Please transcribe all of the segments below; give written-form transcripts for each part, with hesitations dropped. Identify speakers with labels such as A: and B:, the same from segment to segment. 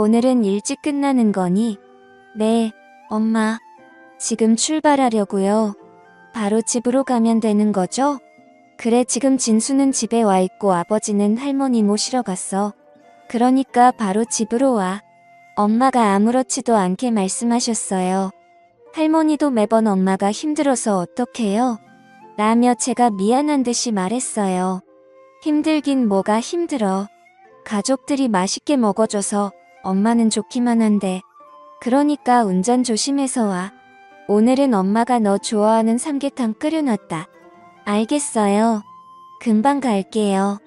A: 오늘은 일찍 끝나는 거니? 네, 엄마. 지금 출발하려고요. 바로 집으로 가면 되는 거죠? 그래, 지금 진수는 집에 와 있고 아버지는 할머니 모시러 갔어. 그러니까 바로 집으로 와. 엄마가 아무렇지도 않게 말씀하셨어요. 할머니도 매번 엄마가 힘들어서 어떡해요? 라며 제가 미안한 듯이 말했어요. 힘들긴 뭐가 힘들어. 가족들이 맛있게 먹어줘서 엄마는 좋기만 한데. 그러니까 운전 조심해서 와. 오늘은 엄마가 너 좋아하는 삼계탕 끓여놨다. 알겠어요. 금방 갈게요.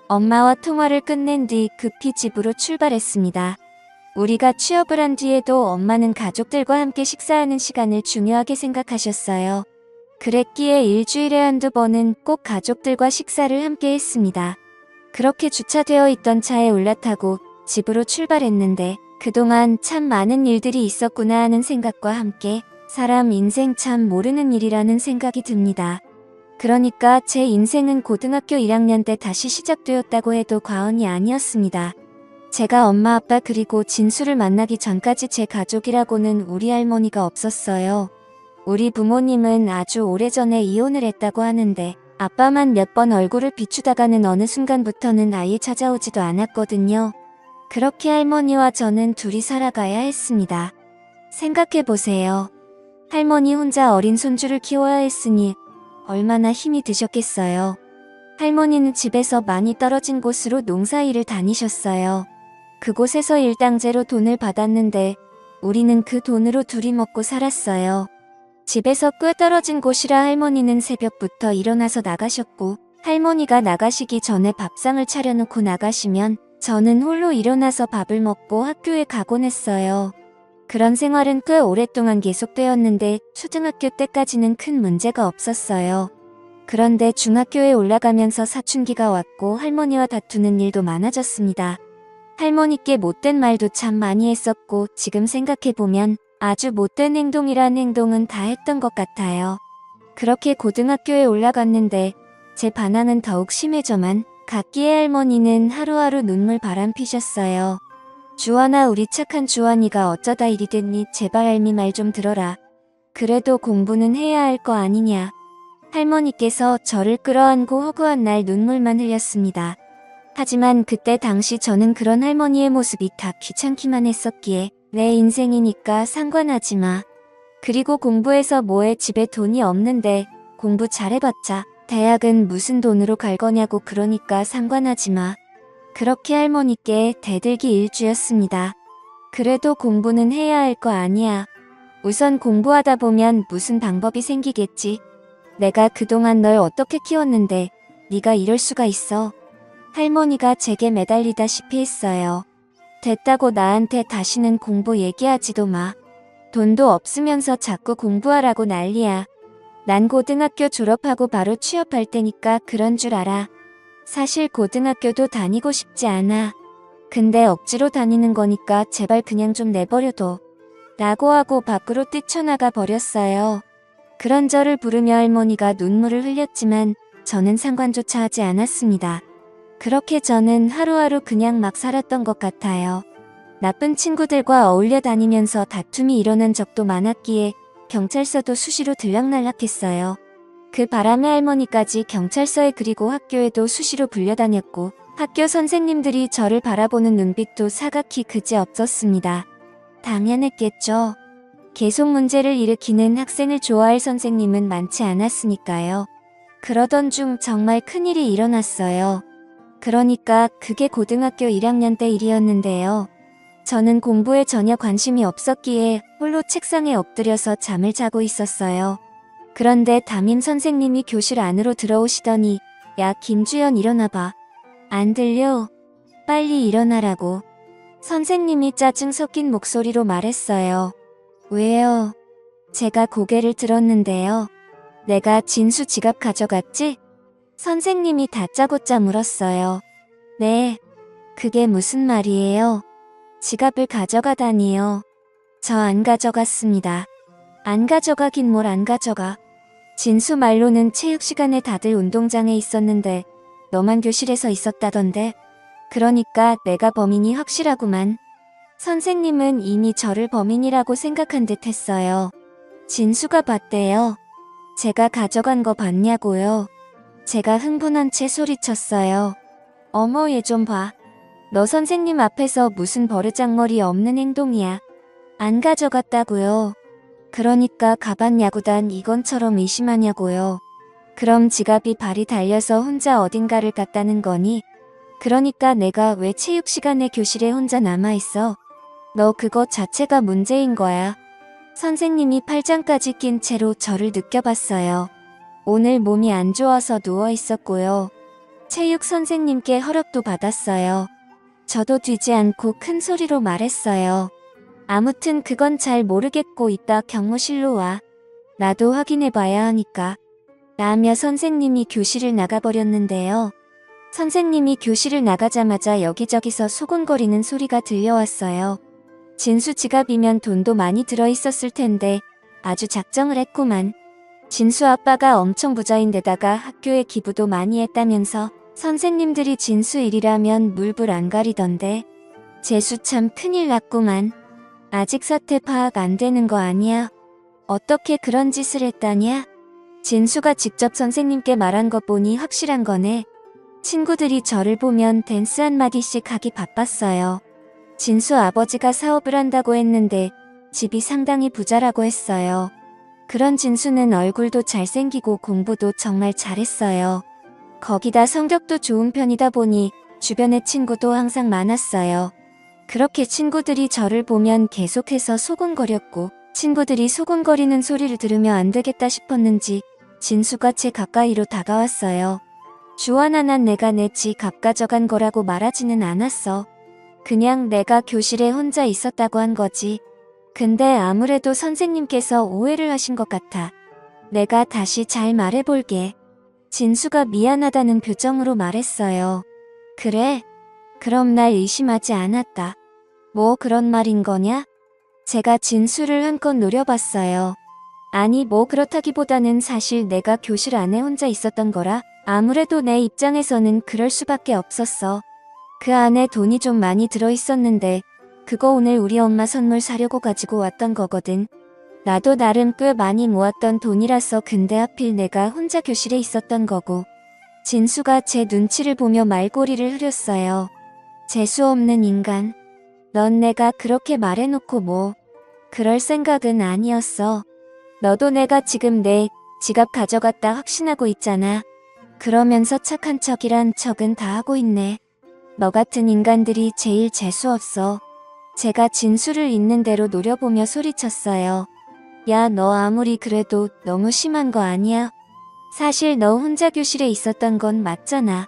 A: 엄마와 통화를 끝낸 뒤 급히 집으로 출발했습니다. 우리가 취업을 한 뒤에도 엄마는 가족들과 함께 식사하는 시간을 중요하게 생각하셨어요. 그랬기에 일주일에 한두 번은 꼭 가족들과 식사를 함께 했습니다. 그렇게 주차되어 있던 차에 올라타고 집으로 출발했는데 그동안 참 많은 일들이 있었구나 하는 생각과 함께 사람 인생 참 모르는 일이라는 생각이 듭니다. 그러니까 제 인생은 고등학교 1학년 때 다시 시작되었다고 해도 과언이 아니었습니다. 제가 엄마 아빠 그리고 진수를 만나기 전까지 제 가족이라고는 우리 할머니가 없었어요. 우리 부모님은 아주 오래전에 이혼을 했다고 하는데 아빠만 몇 번 얼굴을 비추다가는 어느 순간부터는 아예 찾아오지도 않았거든요. 그렇게 할머니와 저는 둘이 살아가야 했습니다. 생각해보세요. 할머니 혼자 어린 손주를 키워야 했으니 얼마나 힘이 드셨겠어요. 할머니는 집에서 많이 떨어진 곳으로 농사일을 다니셨어요. 그곳에서 일당제로 돈을 받았는데 우리는 그 돈으로 둘이 먹고 살았어요. 집에서 꽤 떨어진 곳이라 할머니는 새벽부터 일어나서 나가셨고 할머니가 나가시기 전에 밥상을 차려놓고 나가시면 저는 홀로 일어나서 밥을 먹고 학교에 가곤 했어요. 그런 생활은 꽤 오랫동안 계속되었는데 초등학교 때까지는 큰 문제가 없었어요. 그런데 중학교에 올라가면서 사춘기가 왔고 할머니와 다투는 일도 많아졌습니다. 할머니께 못된 말도 참 많이 했었고 지금 생각해보면 아주 못된 행동이란 행동은 다 했던 것 같아요. 그렇게 고등학교에 올라갔는데 제 반항은 더욱 심해져만 갔기에 할머니는 하루하루 눈물 바람피셨어요. 주원아, 우리 착한 주원이가 어쩌다 이리 됐니? 제발 할미 말 좀 들어라. 그래도 공부는 해야 할 거 아니냐. 할머니께서 저를 끌어안고 허구한 날 눈물만 흘렸습니다. 하지만 그때 당시 저는 그런 할머니의 모습이 다 귀찮기만 했었기에 내 인생이니까 상관하지 마. 그리고 공부해서 뭐해, 집에 돈이 없는데 공부 잘해봤자 대학은 무슨 돈으로 갈 거냐고, 그러니까 상관하지 마. 그렇게 할머니께 대들기 일주였습니다. 그래도 공부는 해야 할 거 아니야. 우선 공부하다 보면 무슨 방법이 생기겠지. 내가 그동안 널 어떻게 키웠는데 네가 이럴 수가 있어. 할머니가 제게 매달리다시피 했어요. 됐다고 나한테 다시는 공부 얘기하지도 마. 돈도 없으면서 자꾸 공부하라고 난리야. 난 고등학교 졸업하고 바로 취업할 테니까 그런 줄 알아. 사실 고등학교도 다니고 싶지 않아. 근데 억지로 다니는 거니까 제발 그냥 좀 내버려둬. 라고 하고 밖으로 뛰쳐나가 버렸어요. 그런 저를 부르며 할머니가 눈물을 흘렸지만 저는 상관조차 하지 않았습니다. 그렇게 저는 하루하루 그냥 막 살았던 것 같아요. 나쁜 친구들과 어울려 다니면서 다툼이 일어난 적도 많았기에 경찰서도 수시로 들락날락했어요. 그 바람에 할머니까지 경찰서에 그리고 학교에도 수시로 불려다녔고 학교 선생님들이 저를 바라보는 눈빛도 사각히 그지없었습니다. 당연했겠죠. 계속 문제를 일으키는 학생을 좋아할 선생님은 많지 않았으니까요. 그러던 중 정말 큰일이 일어났어요. 그러니까 그게 고등학교 1학년 때 일이었는데요. 저는 공부에 전혀 관심이 없었기에 홀로 책상에 엎드려서 잠을 자고 있었어요. 그런데 담임 선생님이 교실 안으로 들어오시더니 야, 김주연, 일어나봐. 안 들려? 빨리 일어나라고. 선생님이 짜증 섞인 목소리로 말했어요. 왜요? 제가 고개를 들었는데요. 내가 진수 지갑 가져갔지? 선생님이 다짜고짜 물었어요. 네. 그게 무슨 말이에요? 지갑을 가져가다니요. 저 안 가져갔습니다. 안 가져가긴 뭘 안 가져가. 진수 말로는 체육 시간에 다들 운동장에 있었는데 너만 교실에서 있었다던데. 그러니까 내가 범인이 확실하구만. 선생님은 이미 저를 범인이라고 생각한 듯 했어요. 진수가 봤대요. 제가 가져간 거 봤냐고요. 제가 흥분한 채 소리쳤어요. 어머 얘 좀 봐. 너 선생님 앞에서 무슨 버르장머리 없는 행동이야. 안 가져갔다고요. 그러니까 가방 야구단 이건처럼 의심하냐고요. 그럼 지갑이 발이 달려서 혼자 어딘가를 갔다는 거니? 그러니까 내가 왜 체육 시간에 교실에 혼자 남아있어? 너 그거 자체가 문제인 거야. 선생님이 팔짱까지 낀 채로 저를 느껴봤어요. 오늘 몸이 안 좋아서 누워 있었고요. 체육 선생님께 허락도 받았어요. 저도 뒤지 않고 큰 소리로 말했어요. 아무튼 그건 잘 모르겠고 이따 경무실로 와. 나도 확인해봐야 하니까. 라며 선생님이 교실을 나가버렸는데요. 선생님이 교실을 나가자마자 여기저기서 소곤거리는 소리가 들려왔어요. 진수 지갑이면 돈도 많이 들어있었을 텐데 아주 작정을 했구만. 진수 아빠가 엄청 부자인데다가 학교에 기부도 많이 했다면서 선생님들이 진수 일이라면 물불 안 가리던데. 재수 참 큰일 났구만. 아직 사태 파악 안 되는 거 아니야? 어떻게 그런 짓을 했다냐? 진수가 직접 선생님께 말한 것 보니 확실한 거네. 친구들이 저를 보면 댄스 한마디씩 하기 바빴어요. 진수 아버지가 사업을 한다고 했는데 집이 상당히 부자라고 했어요. 그런 진수는 얼굴도 잘생기고 공부도 정말 잘했어요. 거기다 성격도 좋은 편이다 보니 주변에 친구도 항상 많았어요. 그렇게 친구들이 저를 보면 계속해서 소곤거렸고 친구들이 소곤거리는 소리를 들으며 안 되겠다 싶었는지 진수가 제 가까이로 다가왔어요. 주원아 난 내가 내 지갑 가져간 거라고 말하지는 않았어. 그냥 내가 교실에 혼자 있었다고 한 거지. 근데 아무래도 선생님께서 오해를 하신 것 같아. 내가 다시 잘 말해볼게. 진수가 미안하다는 표정으로 말했어요. 그래? 그럼 날 의심하지 않았다. 뭐 그런 말인 거냐? 제가 진수를 한껏 노려봤어요. 아니 뭐 그렇다기보다는 사실 내가 교실 안에 혼자 있었던 거라 아무래도 내 입장에서는 그럴 수밖에 없었어. 그 안에 돈이 좀 많이 들어있었는데 그거 오늘 우리 엄마 선물 사려고 가지고 왔던 거거든. 나도 나름 꽤 많이 모았던 돈이라서 근데 하필 내가 혼자 교실에 있었던 거고. 진수가 제 눈치를 보며 말꼬리를 흐렸어요. 재수없는 인간. 넌 내가 그렇게 말해놓고 뭐. 그럴 생각은 아니었어. 너도 내가 지금 내 지갑 가져갔다 확신하고 있잖아. 그러면서 착한 척이란 척은 다 하고 있네. 너 같은 인간들이 제일 재수없어. 제가 진수를 있는 대로 노려보며 소리쳤어요. 야, 너 아무리 그래도 너무 심한 거 아니야? 사실 너 혼자 교실에 있었던 건 맞잖아.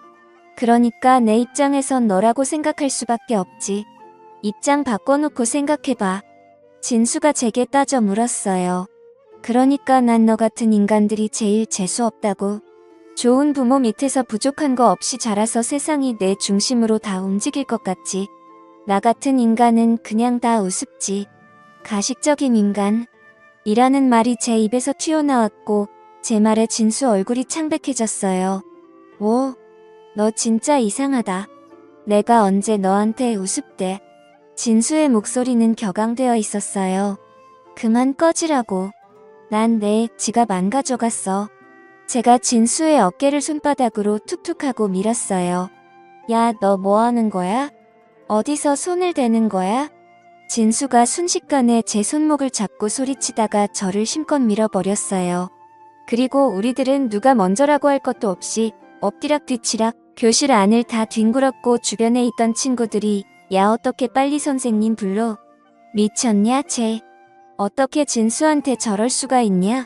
A: 그러니까 내 입장에선 너라고 생각할 수밖에 없지. 입장 바꿔놓고 생각해봐. 진수가 제게 따져 물었어요. 그러니까 난 너 같은 인간들이 제일 재수없다고. 좋은 부모 밑에서 부족한 거 없이 자라서 세상이 내 중심으로 다 움직일 것 같지. 나 같은 인간은 그냥 다 우습지. 가식적인 인간. 이라는 말이 제 입에서 튀어나왔고 제 말에 진수 얼굴이 창백해졌어요. 오, 너 진짜 이상하다. 내가 언제 너한테 우습대. 진수의 목소리는 격앙되어 있었어요. 그만 꺼지라고. 난 내 지갑 안 가져갔어. 제가 진수의 어깨를 손바닥으로 툭툭하고 밀었어요. 야, 너 뭐 하는 거야? 어디서 손을 대는 거야? 진수가 순식간에 제 손목을 잡고 소리치다가 저를 힘껏 밀어버렸어요. 그리고 우리들은 누가 먼저라고 할 것도 없이 엎드락 뒤치락 교실 안을 다 뒹굴었고 주변에 있던 친구들이 야 어떻게 빨리 선생님 불러? 미쳤냐 쟤? 어떻게 진수한테 저럴 수가 있냐?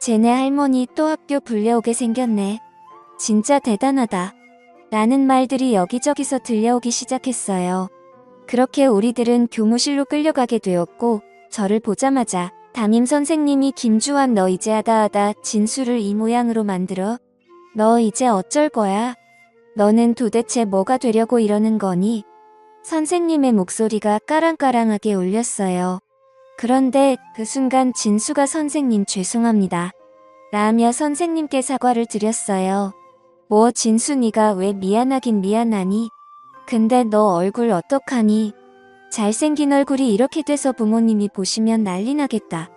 A: 쟤네 할머니 또 학교 불려오게 생겼네. 진짜 대단하다. 라는 말들이 여기저기서 들려오기 시작했어요. 그렇게 우리들은 교무실로 끌려가게 되었고 저를 보자마자 담임 선생님이 김주환 너 이제 하다 진수를 이 모양으로 만들어? 너 이제 어쩔 거야? 너는 도대체 뭐가 되려고 이러는 거니? 선생님의 목소리가 까랑까랑하게 울렸어요. 그런데 그 순간 진수가 선생님 죄송합니다. 라며 선생님께 사과를 드렸어요. 뭐 진수 네가 왜 미안하긴 미안하니? 근데 너 얼굴 어떡하니? 잘생긴 얼굴이 이렇게 돼서 부모님이 보시면 난리 나겠다.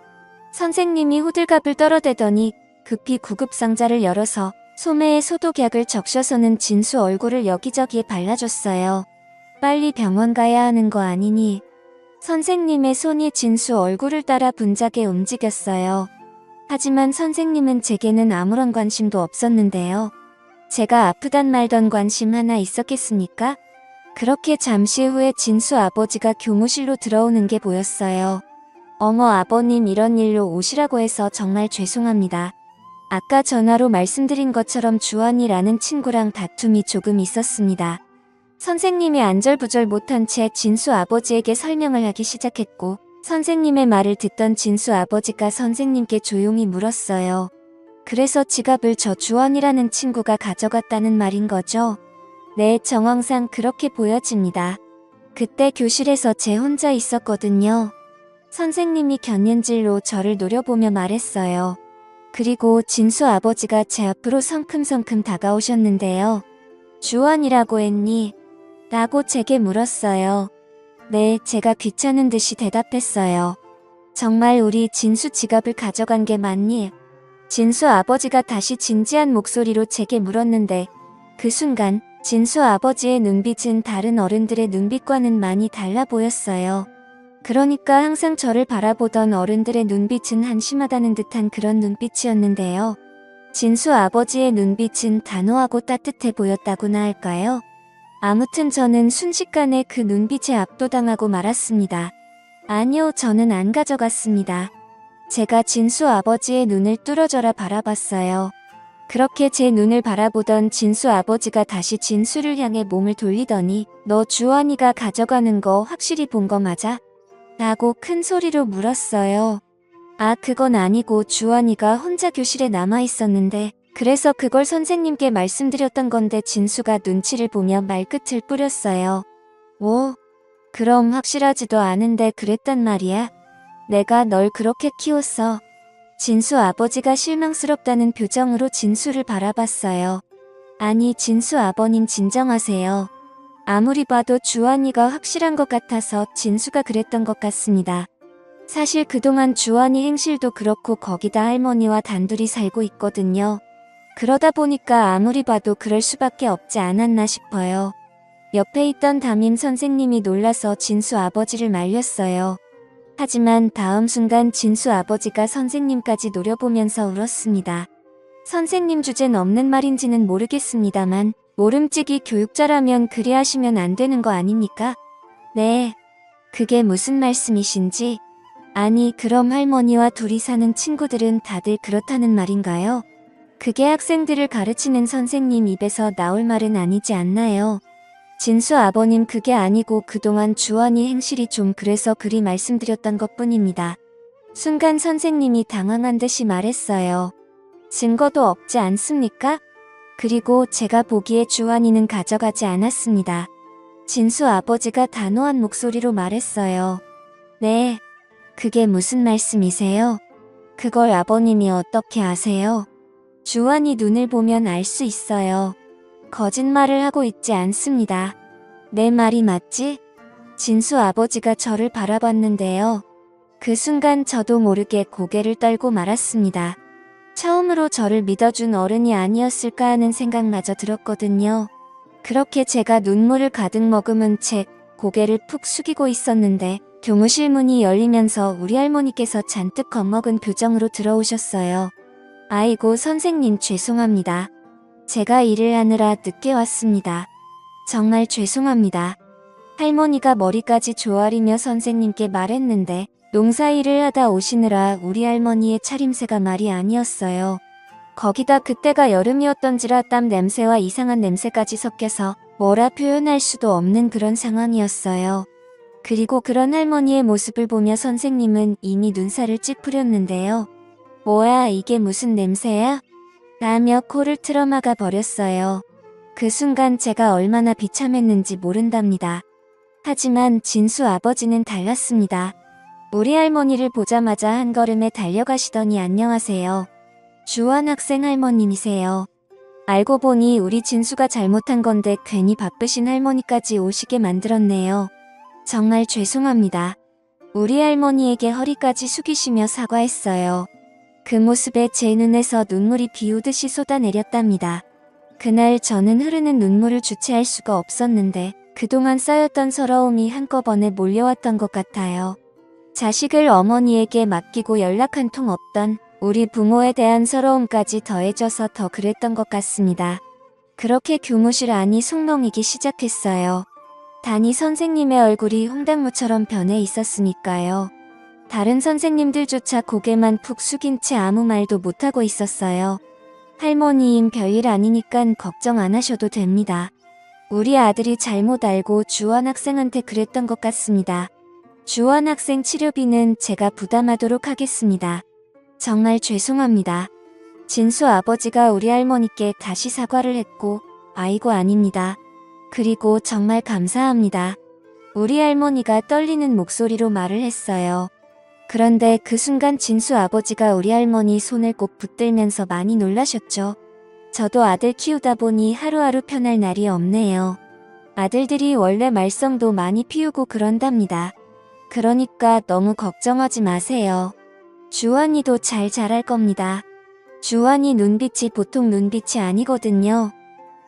A: 선생님이 호들갑을 떨어대더니 급히 구급상자를 열어서 소매에 소독약을 적셔서는 진수 얼굴을 여기저기에 발라줬어요. 빨리 병원 가야 하는 거 아니니? 선생님의 손이 진수 얼굴을 따라 분작에 움직였어요. 하지만 선생님은 제게는 아무런 관심도 없었는데요. 제가 아프단 말던 관심 하나 있었겠습니까? 그렇게 잠시 후에 진수 아버지가 교무실로 들어오는 게 보였어요. 어머 아버님 이런 일로 오시라고 해서 정말 죄송합니다. 아까 전화로 말씀드린 것처럼 주원이라는 친구랑 다툼이 조금 있었습니다. 선생님이 안절부절 못한 채 진수 아버지에게 설명을 하기 시작했고 선생님의 말을 듣던 진수 아버지가 선생님께 조용히 물었어요. 그래서 지갑을 저 주원이라는 친구가 가져갔다는 말인 거죠? 네, 정황상 그렇게 보여집니다. 그때 교실에서 제 혼자 있었거든요. 선생님이 견눈질로 저를 노려보며 말했어요. 그리고 진수 아버지가 제 앞으로 성큼성큼 다가오셨는데요. 주원이라고 했니? 라고 제게 물었어요. 네, 제가 귀찮은 듯이 대답했어요. 정말 우리 진수 지갑을 가져간 게 맞니? 진수 아버지가 다시 진지한 목소리로 제게 물었는데 그 순간 진수 아버지의 눈빛은 다른 어른들의 눈빛과는 많이 달라 보였어요. 그러니까 항상 저를 바라보던 어른들의 눈빛은 한심하다는 듯한 그런 눈빛이었는데요. 진수 아버지의 눈빛은 단호하고 따뜻해 보였다고나 할까요? 아무튼 저는 순식간에 그 눈빛에 압도당하고 말았습니다. 아니요, 저는 안 가져갔습니다. 제가 진수 아버지의 눈을 뚫어져라 바라봤어요. 그렇게 제 눈을 바라보던 진수 아버지가 다시 진수를 향해 몸을 돌리더니 너 주원이가 가져가는 거 확실히 본 거 맞아? 라고 큰 소리로 물었어요. 아, 그건 아니고 주원이가 혼자 교실에 남아 있었는데 그래서 그걸 선생님께 말씀드렸던 건데 진수가 눈치를 보며 말끝을 뿌렸어요. 오, 그럼 확실하지도 않은데 그랬단 말이야? 내가 널 그렇게 키웠어. 진수 아버지가 실망스럽다는 표정으로 진수를 바라봤어요. 아니, 진수 아버님 진정하세요. 아무리 봐도 주원이가 확실한 것 같아서 진수가 그랬던 것 같습니다. 사실 그동안 주원이 행실도 그렇고 거기다 할머니와 단둘이 살고 있거든요. 그러다 보니까 아무리 봐도 그럴 수밖에 없지 않았나 싶어요. 옆에 있던 담임 선생님이 놀라서 진수 아버지를 말렸어요. 하지만 다음 순간 진수 아버지가 선생님까지 노려보면서 울었습니다. 선생님 주제는 없는 말인지는 모르겠습니다만 모름지기 교육자라면 그리 하시면 안 되는 거 아닙니까? 네. 그게 무슨 말씀이신지? 아니, 그럼 할머니와 둘이 사는 친구들은 다들 그렇다는 말인가요? 그게 학생들을 가르치는 선생님 입에서 나올 말은 아니지 않나요? 진수 아버님 그게 아니고 그동안 주원이 행실이 좀 그래서 그리 말씀드렸던 것뿐입니다. 순간 선생님이 당황한 듯이 말했어요. 증거도 없지 않습니까? 그리고 제가 보기에 주원이는 가져가지 않았습니다. 진수 아버지가 단호한 목소리로 말했어요. 네. 그게 무슨 말씀이세요? 그걸 아버님이 어떻게 아세요? 주원이 눈을 보면 알 수 있어요. 거짓말을 하고 있지 않습니다. 내 말이 맞지? 진수 아버지가 저를 바라봤는데요. 그 순간 저도 모르게 고개를 떨고 말았습니다. 처음으로 저를 믿어준 어른이 아니었을까 하는 생각마저 들었거든요. 그렇게 제가 눈물을 가득 머금은 채 고개를 푹 숙이고 있었는데 교무실 문이 열리면서 우리 할머니께서 잔뜩 겁먹은 표정으로 들어오셨어요. 아이고 선생님 죄송합니다. 제가 일을 하느라 늦게 왔습니다. 정말 죄송합니다. 할머니가 머리까지 조아리며 선생님께 말했는데 농사일을 하다 오시느라 우리 할머니의 차림새가 말이 아니었어요. 거기다 그때가 여름이었던지라 땀 냄새와 이상한 냄새까지 섞여서 뭐라 표현할 수도 없는 그런 상황이었어요. 그리고 그런 할머니의 모습을 보며 선생님은 이미 눈살을 찌푸렸는데요. 뭐야 이게 무슨 냄새야? 라며 코를 틀어막아 버렸어요. 그 순간 제가 얼마나 비참했는지 모른답니다. 하지만 진수 아버지는 달랐습니다. 우리 할머니를 보자마자 한 걸음에 달려가시더니 안녕하세요. 주원 학생 할머님이세요. 알고 보니 우리 진수가 잘못한 건데 괜히 바쁘신 할머니까지 오시게 만들었네요. 정말 죄송합니다. 우리 할머니에게 허리까지 숙이시며 사과했어요. 그 모습에 제 눈에서 눈물이 비오듯이 쏟아내렸답니다. 그날 저는 흐르는 눈물을 주체할 수가 없었는데 그동안 쌓였던 서러움이 한꺼번에 몰려왔던 것 같아요. 자식을 어머니에게 맡기고 연락 한 통 없던 우리 부모에 대한 서러움까지 더해져서 더 그랬던 것 같습니다. 그렇게 교무실 안이 숭늉이기 시작했어요. 담임 선생님의 얼굴이 홍당무처럼 변해 있었으니까요. 다른 선생님들조차 고개만 푹 숙인 채 아무 말도 못하고 있었어요. 할머니임 별일 아니니깐 걱정 안 하셔도 됩니다. 우리 아들이 잘못 알고 주원 학생한테 그랬던 것 같습니다. 주원 학생 치료비는 제가 부담하도록 하겠습니다. 정말 죄송합니다. 진수 아버지가 우리 할머니께 다시 사과를 했고, 아이고 아닙니다. 그리고 정말 감사합니다. 우리 할머니가 떨리는 목소리로 말을 했어요. 그런데 그 순간 진수 아버지가 우리 할머니 손을 꼭 붙들면서 많이 놀라셨죠. 저도 아들 키우다 보니 하루하루 편할 날이 없네요. 아들들이 원래 말썽도 많이 피우고 그런답니다. 그러니까 너무 걱정하지 마세요. 주원이도 잘 자랄 겁니다. 주원이 눈빛이 보통 눈빛이 아니거든요.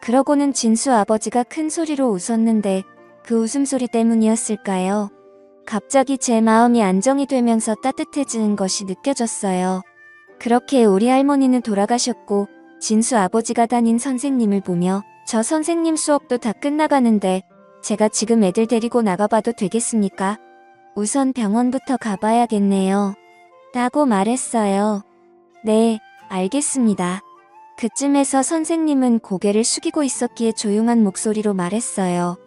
A: 그러고는 진수 아버지가 큰 소리로 웃었는데 그 웃음소리 때문이었을까요? 갑자기 제 마음이 안정이 되면서 따뜻해지는 것이 느껴졌어요. 그렇게 우리 할머니는 돌아가셨고 진수 아버지가 다닌 선생님을 보며 저 선생님 수업도 다 끝나가는데 제가 지금 애들 데리고 나가봐도 되겠습니까? 우선 병원부터 가봐야겠네요. 라고 말했어요. 네, 알겠습니다. 그쯤에서 선생님은 고개를 숙이고 있었기에 조용한 목소리로 말했어요.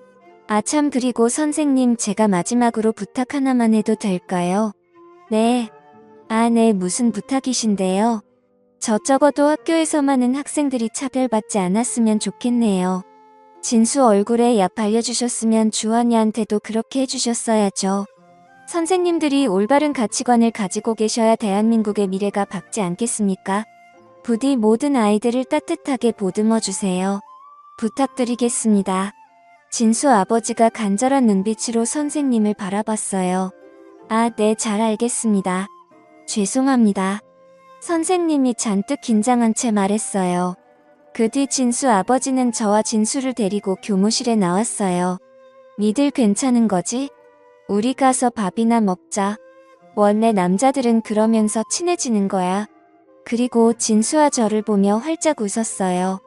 A: 아 참 그리고 선생님 제가 마지막으로 부탁 하나만 해도 될까요? 네. 아 네 무슨 부탁이신데요? 저 적어도 학교에서 많은 학생들이 차별받지 않았으면 좋겠네요. 진수 얼굴에 약 발려주셨으면 주원이한테도 그렇게 해주셨어야죠. 선생님들이 올바른 가치관을 가지고 계셔야 대한민국의 미래가 밝지 않겠습니까? 부디 모든 아이들을 따뜻하게 보듬어 주세요. 부탁드리겠습니다. 진수 아버지가 간절한 눈빛으로 선생님을 바라봤어요. 아, 네, 잘 알겠습니다. 죄송합니다. 선생님이 잔뜩 긴장한 채 말했어요. 그 뒤 진수 아버지는 저와 진수를 데리고 교무실에 나왔어요. 니들 괜찮은 거지? 우리 가서 밥이나 먹자. 원래 남자들은 그러면서 친해지는 거야. 그리고 진수와 저를 보며 활짝 웃었어요.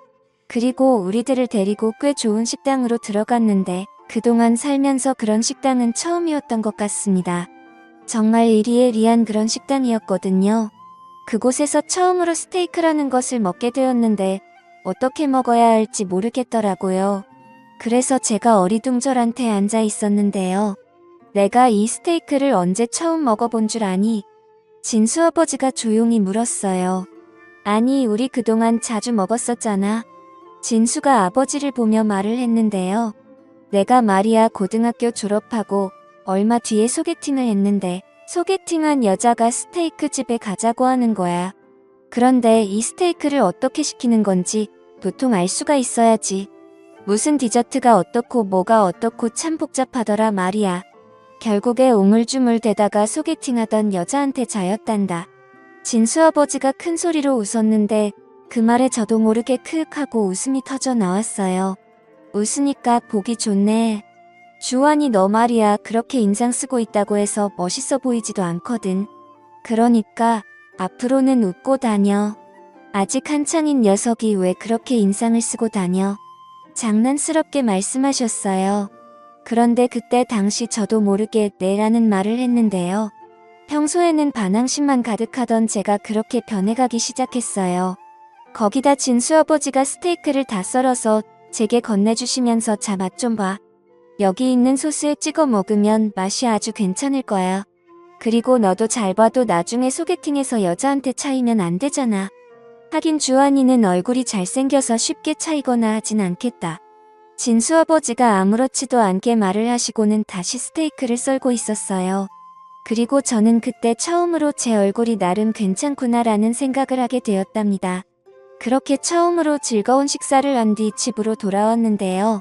A: 그리고 우리들을 데리고 꽤 좋은 식당으로 들어갔는데 그동안 살면서 그런 식당은 처음이었던 것 같습니다. 정말 이리애리한 그런 식당이었거든요. 그곳에서 처음으로 스테이크라는 것을 먹게 되었는데 어떻게 먹어야 할지 모르겠더라고요. 그래서 제가 어리둥절한테 앉아 있었는데요. 내가 이 스테이크를 언제 처음 먹어본 줄 아니? 진수 아버지가 조용히 물었어요. 아니, 우리 그동안 자주 먹었었잖아. 진수가 아버지를 보며 말을 했는데요. 내가 말이야 고등학교 졸업하고 얼마 뒤에 소개팅을 했는데 소개팅한 여자가 스테이크 집에 가자고 하는 거야. 그런데 이 스테이크를 어떻게 시키는 건지 도통 알 수가 있어야지. 무슨 디저트가 어떻고 뭐가 어떻고 참 복잡하더라 말이야. 결국에 우물쭈물대다가 소개팅하던 여자한테 자였단다. 진수 아버지가 큰 소리로 웃었는데 그 말에 저도 모르게 크윽 하고 웃음이 터져 나왔어요. 웃으니까 보기 좋네. 주원이 너 말이야 그렇게 인상 쓰고 있다고 해서 멋있어 보이지도 않거든. 그러니까 앞으로는 웃고 다녀. 아직 한창인 녀석이 왜 그렇게 인상을 쓰고 다녀. 장난스럽게 말씀하셨어요. 그런데 그때 당시 저도 모르게 네라는 말을 했는데요. 평소에는 반항심만 가득하던 제가 그렇게 변해가기 시작했어요. 거기다 진수 아버지가 스테이크를 다 썰어서 제게 건네주시면서 자 맛 좀 봐. 여기 있는 소스에 찍어 먹으면 맛이 아주 괜찮을 거야. 그리고 너도 잘 봐도 나중에 소개팅에서 여자한테 차이면 안 되잖아. 하긴 주한이는 얼굴이 잘생겨서 쉽게 차이거나 하진 않겠다. 진수 아버지가 아무렇지도 않게 말을 하시고는 다시 스테이크를 썰고 있었어요. 그리고 저는 그때 처음으로 제 얼굴이 나름 괜찮구나라는 생각을 하게 되었답니다. 그렇게 처음으로 즐거운 식사를 한 뒤 집으로 돌아왔는데요.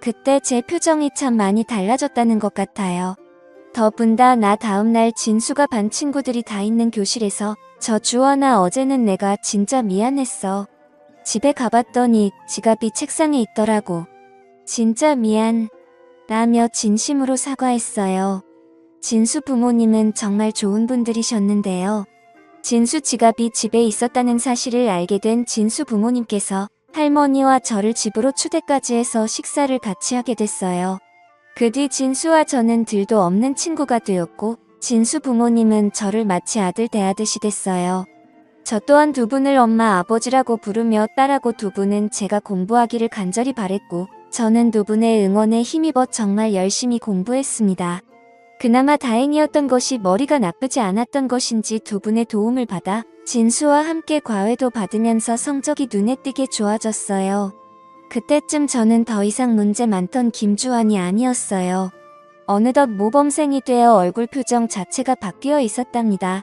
A: 그때 제 표정이 참 많이 달라졌다는 것 같아요. 더군다 나 다음날 진수가 반 친구들이 다 있는 교실에서 저 주원아 어제는 내가 진짜 미안했어. 집에 가봤더니 지갑이 책상에 있더라고. 진짜 미안. 라며 진심으로 사과했어요. 진수 부모님은 정말 좋은 분들이셨는데요. 진수 지갑이 집에 있었다는 사실을 알게 된 진수 부모님께서 할머니와 저를 집으로 초대까지 해서 식사를 같이 하게 됐어요. 그 뒤 진수와 저는 들도 없는 친구가 되었고 진수 부모님은 저를 마치 아들 대하듯이 됐어요. 저 또한 두 분을 엄마 아버지라고 부르며 딸하고 두 분은 제가 공부하기를 간절히 바랬고 저는 두 분의 응원에 힘입어 정말 열심히 공부했습니다. 그나마 다행이었던 것이 머리가 나쁘지 않았던 것인지 두 분의 도움을 받아 진수와 함께 과외도 받으면서 성적이 눈에 띄게 좋아졌어요. 그때쯤 저는 더 이상 문제 많던 김주환이 아니었어요. 어느덧 모범생이 되어 얼굴 표정 자체가 바뀌어 있었답니다.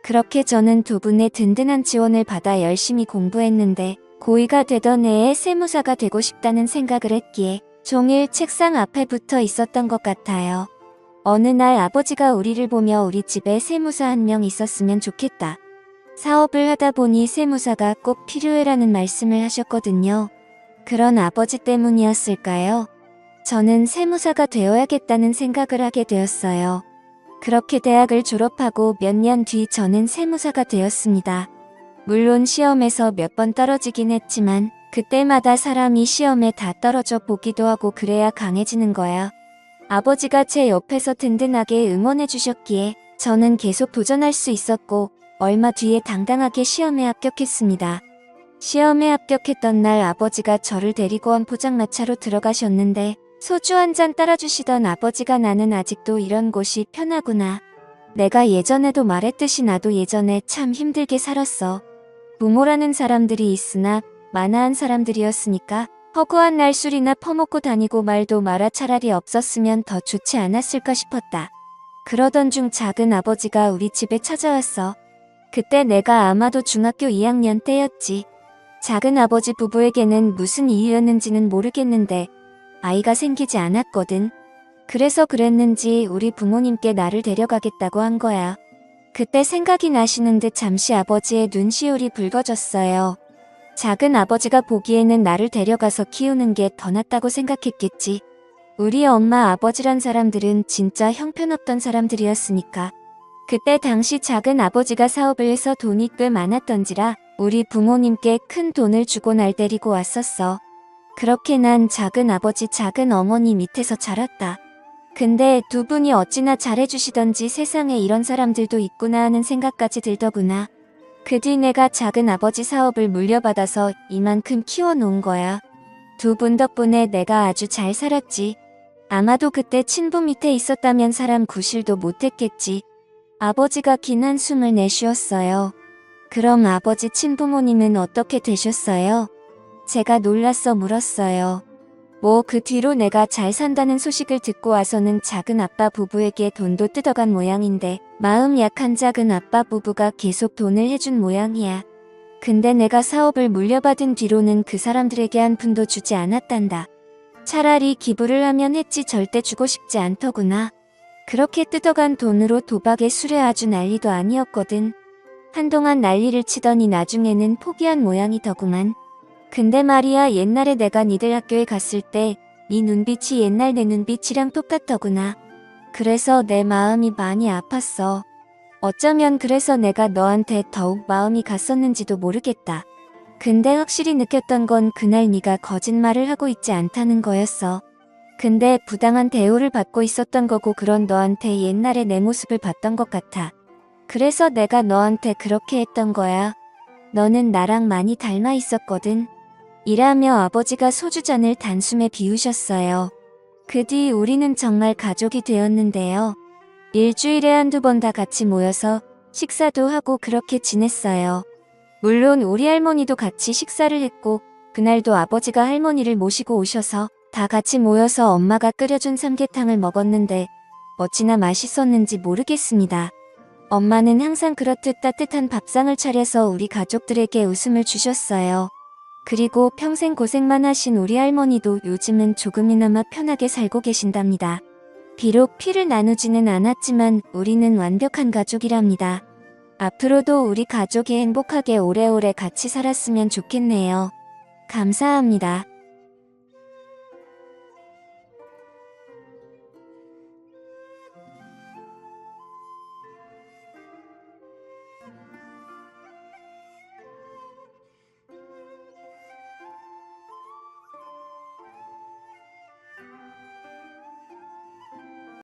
A: 그렇게 저는 두 분의 든든한 지원을 받아 열심히 공부했는데 고2가 되던 해에 세무사가 되고 싶다는 생각을 했기에 종일 책상 앞에 붙어 있었던 것 같아요. 어느 날 아버지가 우리를 보며 우리 집에 세무사 한 명 있었으면 좋겠다. 사업을 하다 보니 세무사가 꼭 필요해라는 말씀을 하셨거든요. 그런 아버지 때문이었을까요? 저는 세무사가 되어야겠다는 생각을 하게 되었어요. 그렇게 대학을 졸업하고 몇 년 뒤 저는 세무사가 되었습니다. 물론 시험에서 몇 번 떨어지긴 했지만 그때마다 사람이 시험에 다 떨어져 보기도 하고 그래야 강해지는 거야. 아버지가 제 옆에서 든든하게 응원해 주셨기에 저는 계속 도전할 수 있었고 얼마 뒤에 당당하게 시험에 합격했습니다. 시험에 합격했던 날 아버지가 저를 데리고 한 포장마차로 들어가셨는데 소주 한 잔 따라주시던 아버지가 나는 아직도 이런 곳이 편하구나. 내가 예전에도 말했듯이 나도 예전에 참 힘들게 살았어. 부모라는 사람들이 있으나 만화한 사람들이었으니까 허구한 날 술이나 퍼먹고 다니고 말도 마라 차라리 없었으면 더 좋지 않았을까 싶었다. 그러던 중 작은 아버지가 우리 집에 찾아왔어. 그때 내가 아마도 중학교 2학년 때였지. 작은 아버지 부부에게는 무슨 이유였는지는 모르겠는데 아이가 생기지 않았거든. 그래서 그랬는지 우리 부모님께 나를 데려가겠다고 한 거야. 그때 생각이 나시는 듯 잠시 아버지의 눈시울이 붉어졌어요. 작은 아버지가 보기에는 나를 데려가서 키우는 게 더 낫다고 생각했겠지. 우리 엄마 아버지란 사람들은 진짜 형편없던 사람들이었으니까. 그때 당시 작은 아버지가 사업을 해서 돈이 꽤 많았던지라 우리 부모님께 큰 돈을 주고 날 데리고 왔었어. 그렇게 난 작은 아버지 작은 어머니 밑에서 자랐다. 근데 두 분이 어찌나 잘해주시던지 세상에 이런 사람들도 있구나 하는 생각까지 들더구나. 그 뒤 내가 작은 아버지 사업을 물려받아서 이만큼 키워놓은 거야. 두 분 덕분에 내가 아주 잘 살았지. 아마도 그때 친부 밑에 있었다면 사람 구실도 못했겠지. 아버지가 긴 한숨을 내쉬었어요. 그럼 아버지 친부모님은 어떻게 되셨어요? 제가 놀라서 물었어요. 뭐 그 뒤로 내가 잘 산다는 소식을 듣고 와서는 작은 아빠 부부에게 돈도 뜯어간 모양인데 마음 약한 작은 아빠 부부가 계속 돈을 해준 모양이야. 근데 내가 사업을 물려받은 뒤로는 그 사람들에게 한 푼도 주지 않았단다. 차라리 기부를 하면 했지 절대 주고 싶지 않더구나. 그렇게 뜯어간 돈으로 도박에 술에 아주 난리도 아니었거든. 한동안 난리를 치더니 나중에는 포기한 모양이더구만. 근데 말이야 옛날에 내가 니들 학교에 갔을 때 네 눈빛이 옛날 내 눈빛이랑 똑같더구나. 그래서 내 마음이 많이 아팠어. 어쩌면 그래서 내가 너한테 더욱 마음이 갔었는지도 모르겠다. 근데 확실히 느꼈던 건 그날 네가 거짓말을 하고 있지 않다는 거였어. 근데 부당한 대우를 받고 있었던 거고 그런 너한테 옛날에 내 모습을 봤던 것 같아. 그래서 내가 너한테 그렇게 했던 거야. 너는 나랑 많이 닮아 있었거든. 이라며 아버지가 소주잔을 단숨에 비우셨어요. 그 뒤 우리는 정말 가족이 되었는데요. 일주일에 한두 번 다 같이 모여서 식사도 하고 그렇게 지냈어요. 물론 우리 할머니도 같이 식사를 했고 그날도 아버지가 할머니를 모시고 오셔서 다 같이 모여서 엄마가 끓여준 삼계탕을 먹었는데 어찌나 맛있었는지 모르겠습니다. 엄마는 항상 그렇듯 따뜻한 밥상을 차려서 우리 가족들에게 웃음을 주셨어요. 그리고 평생 고생만 하신 우리 할머니도 요즘은 조금이나마 편하게 살고 계신답니다. 비록 피를 나누지는 않았지만 우리는 완벽한 가족이랍니다. 앞으로도 우리 가족이 행복하게 오래오래 같이 살았으면 좋겠네요. 감사합니다.